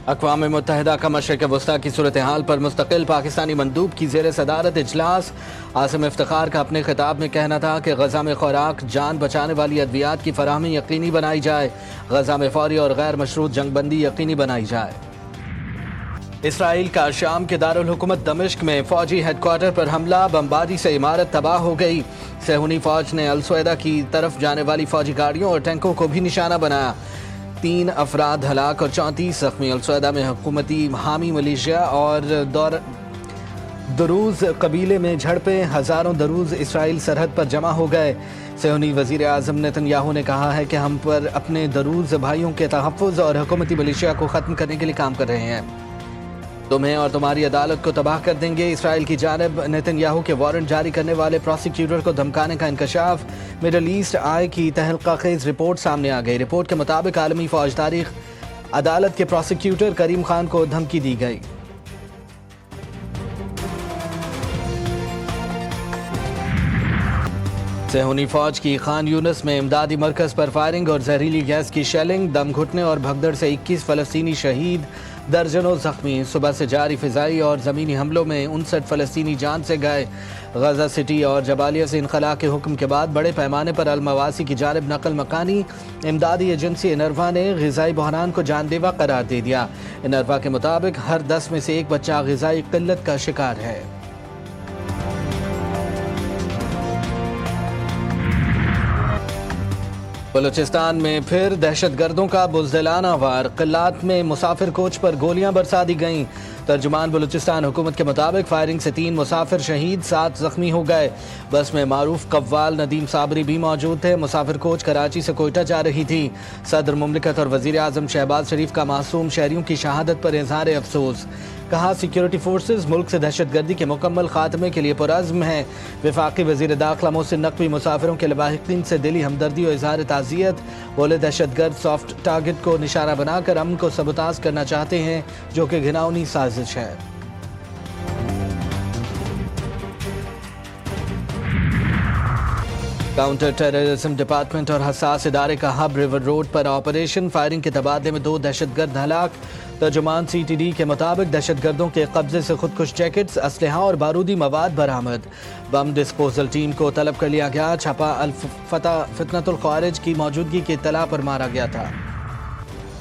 اقوام متحدہ کا مشرق وسطیٰ کی صورتحال پر مستقل پاکستانی مندوب کی زیر صدارت اجلاس۔ عاصم افتخار کا اپنے خطاب میں کہنا تھا کہ غزہ میں خوراک، جان بچانے والی ادویات کی فراہمی یقینی بنائی جائے، غزہ میں فوری اور غیر مشروط جنگ بندی یقینی بنائی جائے۔ اسرائیل کا شام کے دارالحکومت دمشق میں فوجی ہیڈ کوارٹر پر حملہ، بمباری سے عمارت تباہ ہو گئی۔ صہیونی فوج نے السویدہ کی طرف جانے والی فوجی گاڑیوں اور ٹینکوں کو بھی نشانہ بنایا۔ 3 افراد ہلاک اور 34 زخمی۔ السویدہ میں حکومتی حامی ملیشیا اور دروز قبیلے میں جھڑپیں، ہزاروں دروز اسرائیل سرحد پر جمع ہو گئے۔ صہیونی وزیر اعظم نیتن یاہو نے کہا ہے کہ ہم پر اپنے دروز بھائیوں کے تحفظ اور حکومتی ملیشیا کو ختم کرنے کے لیے کام کر رہے ہیں۔ تمہیں اور تمہاری عدالت کو تباہ کر دیں گے۔ اسرائیل کی جانب نیتن یاہو کے وارنٹ جاری کرنے والے پروسیکیوٹر کو دھمکانے کا انکشاف۔ مڈل ایسٹ آئی کی تہلکہ خیز رپورٹ سامنے آ گئی۔ رپورٹ کے مطابق عالمی فوج تاریخ عدالت کے پروسیکیوٹر کریم خان کو دھمکی دی گئی۔ صہیونی فوج کی خان یونس میں امدادی مرکز پر فائرنگ اور زہریلی گیس کی شیلنگ، دم گھٹنے اور بھگدڑ سے 21 فلسطینی شہید، درجنوں زخمی۔ صبح سے جاری فضائی اور زمینی حملوں میں 59 فلسطینی جان سے گئے۔ غزہ سٹی اور جبالیہ سے انخلاء کے حکم کے بعد بڑے پیمانے پر المواسی کی جانب نقل مکانی۔ امدادی ایجنسی انروا نے غذائی بحران کو جان لیوا قرار دے دیا۔ انروا کے مطابق ہر 10 میں سے ایک بچہ غذائی قلت کا شکار ہے۔ بلوچستان میں پھر دہشت گردوں کا بزدلانہ وار، قلات میں مسافر کوچ پر گولیاں برسا دی گئیں۔ ترجمان بلوچستان حکومت کے مطابق فائرنگ سے 3 مسافر شہید، 7 زخمی ہو گئے۔ بس میں معروف قوال ندیم صابری بھی موجود تھے۔ مسافر کوچ کراچی سے کوئٹہ جا رہی تھی۔ صدر مملکت اور وزیر اعظم شہباز شریف کا معصوم شہریوں کی شہادت پر اظہار افسوس۔ کہا سیکیورٹی فورسز ملک سے دہشت گردی کے مکمل خاتمے کے لیے پرعزم ہیں۔ وفاقی وزیر داخلہ محسن نقوی مسافروں کے لواحقین سے دلی ہمدردی و اظہار تعزیت۔ بولے دہشت گرد سافٹ ٹارگٹ کو نشانہ بنا کر امن کو سبوتاژ کرنا چاہتے ہیں، جو کہ گھناؤنی سازش ہے۔ کاؤنٹر ٹیررزم ڈپارٹمنٹ اور حساس ادارے کا ہب ریور روڈ پر آپریشن، فائرنگ کے تبادلے میں 2 دہشت گرد ہلاک۔ ترجمان سی ٹی ڈی کے مطابق دہشت گردوں کے قبضے سے خودکش جیکٹس، اسلحہ اور بارودی مواد برآمد۔ بم ڈسپوزل ٹیم کو طلب کر لیا گیا۔ چھاپا الفتح فتنۃ الخوارج کی موجودگی کی اطلاع پر مارا گیا تھا۔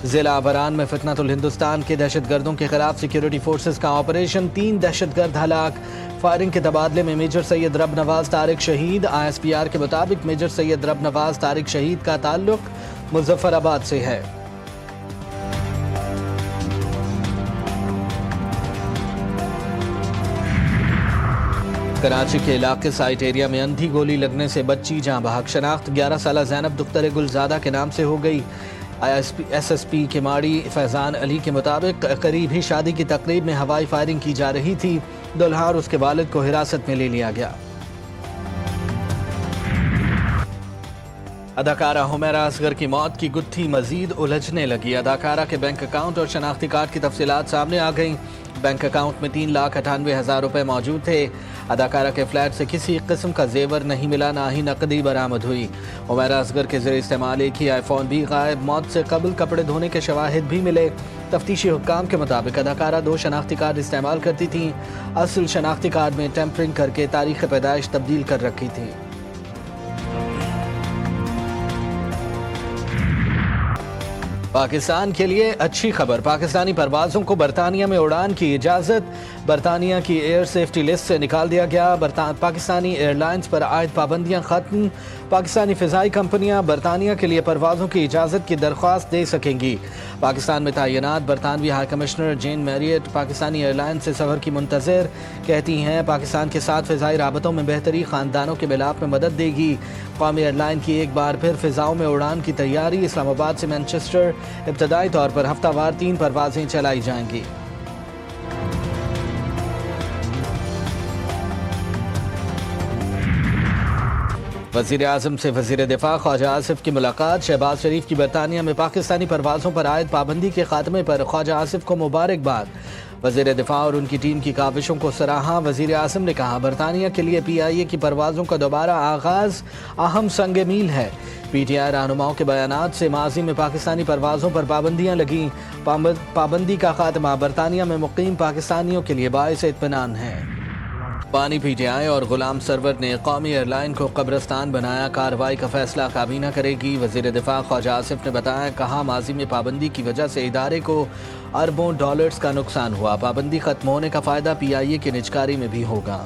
ضلع وران میں فتنۃ الہندوستان کے دہشت گردوں کے خلاف سیکیورٹی فورسز کا آپریشن، 3 دہشت گرد ہلاک۔ فائرنگ کے تبادلے میں میجر سید رب نواز طارق شہید۔ ISPR کے مطابق میجر سید رب نواز طارق شہید کا تعلق مظفر آباد سے ہے۔ کراچی کے علاقے سائٹ ایریا میں اندھی گولی لگنے سے بچی جاں بحق، شناخت 11 سالہ زینب دختر گلزادہ کے نام سے ہو گئی۔ SSP کے ماڑی فیضان علی کے مطابق قریب ہی شادی کی تقریب میں ہوائی فائرنگ کی جا رہی تھی۔ دلہا اور اس کے والد کو حراست میں لے لیا گیا۔ اداکارہ حمیرہ اصغر کی موت کی گتھی مزید الجھنے لگی۔ اداکارہ کے بینک اکاؤنٹ اور شناختی کارڈ کی تفصیلات سامنے آ گئیں۔ بینک اکاؤنٹ میں 3,98,000 روپے موجود تھے۔ اداکارہ کے فلیٹ سے کسی قسم کا زیور نہیں ملا، نہ ہی نقدی برآمد ہوئی۔ حمیرہ اصغر کے زیر استعمال ایک ہی آئی فون بھی غائب۔ موت سے قبل کپڑے دھونے کے شواہد بھی ملے۔ تفتیشی حکام کے مطابق اداکارہ 2 شناختی کارڈ استعمال کرتی تھیں۔ اصل شناختی کارڈ میں ٹیمپرنگ کر کے تاریخ پیدائش تبدیل کر رکھی تھی۔ پاکستان کے لیے اچھی خبر، پاکستانی پروازوں کو برطانیہ میں اڑان کی اجازت۔ برطانیہ کی ایئر سیفٹی لسٹ سے نکال دیا گیا۔ پاکستانی ایئر لائنز پر عائد پابندیاں ختم۔ پاکستانی فضائی کمپنیاں برطانیہ کے لیے پروازوں کی اجازت کی درخواست دے سکیں گی۔ پاکستان میں تعینات برطانوی high commissioner Jane Marriott Pakistani airlines سے سفر کی منتظر، کہتی ہیں پاکستان کے ساتھ فضائی رابطوں میں بہتری خاندانوں کے ملاپ میں مدد دے گی۔ قومی ایئر لائن کی ایک بار پھر فضاؤں میں اڑان کی تیاری۔ اسلام آباد سے مانچسٹر ابتدائی طور پر ہفتہ وار 3 پروازیں چلائی جائیں گی۔ وزیر اعظم سے وزیر دفاع خواجہ آصف کی ملاقات۔ شہباز شریف کی برطانیہ میں پاکستانی پروازوں پر عائد پابندی کے خاتمے پر خواجہ آصف کو مبارکباد۔ وزیر دفاع اور ان کی ٹیم کی کاوشوں کو سراہا۔ وزیر اعظم نے کہا برطانیہ کے لیے PIA کی پروازوں کا دوبارہ آغاز اہم سنگ میل ہے۔ PTI رہنماؤں کے بیانات سے ماضی میں پاکستانی پروازوں پر پابندیاں لگیں۔ پابندی کا خاتمہ برطانیہ میں مقیم پاکستانیوں کے لیے باعث اطمینان ہے۔ بانی PTI اور غلام سرور نے قومی ایئر لائن کو قبرستان بنایا، کارروائی کا فیصلہ کابینہ کرے گی۔ وزیر دفاع خواجہ آصف نے بتایا، کہا ماضی میں پابندی کی وجہ سے ادارے کو اربوں ڈالرز کا نقصان ہوا، پابندی ختم ہونے کا فائدہ PIA کے نجکاری میں بھی ہوگا۔